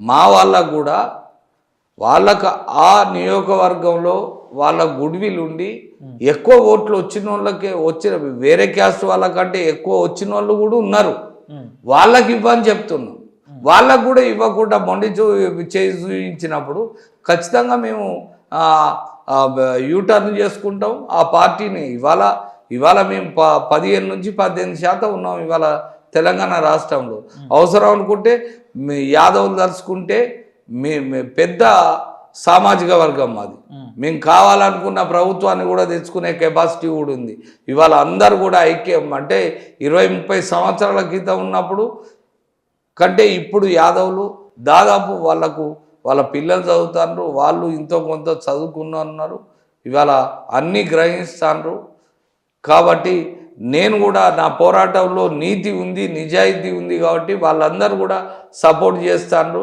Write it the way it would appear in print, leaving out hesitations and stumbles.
మా వాళ్ళకు కూడా వాళ్ళకు ఆ నియోజకవర్గంలో వాళ్ళ గుడ్విల్ ఉండి ఎక్కువ ఓట్లు వచ్చిన వాళ్ళకే వచ్చిన వేరే క్యాస్ట్ వాళ్ళకంటే ఎక్కువ వచ్చిన వాళ్ళు కూడా ఉన్నారు. వాళ్ళకి ఇవ్వని చెప్తున్నాం. వాళ్ళకు కూడా ఇవ్వకుండా మొండి చూపించినప్పుడు ఖచ్చితంగా మేము యూటర్న్ చేసుకుంటాం. ఆ పార్టీని ఇవాళ మేము 15 నుంచి 18% ఉన్నాం ఇవాళ తెలంగాణ రాష్ట్రంలో. అవసరం అనుకుంటే యాదవులు తలుచుకుంటే పెద్ద సామాజిక వర్గం మాది. మేము కావాలనుకున్న ప్రభుత్వాన్ని కూడా తెచ్చుకునే కెపాసిటీ కూడా ఉంది. ఇవాళ అందరు కూడా ఐక్యం అంటే 20-30 సంవత్సరాల క్రితం ఉన్నప్పుడు కంటే ఇప్పుడు యాదవులు దాదాపు వాళ్ళ పిల్లలు చదువుతారు, వాళ్ళు ఇంతో కొంత చదువుకున్నారు, ఇవాళ అన్నీ గ్రహిస్తారు. కాబట్టి నేను కూడా నా పోరాటంలో నీతి ఉంది, నిజాయితీ ఉంది కాబట్టి వాళ్ళందరూ కూడా సపోర్ట్ చేస్తారు.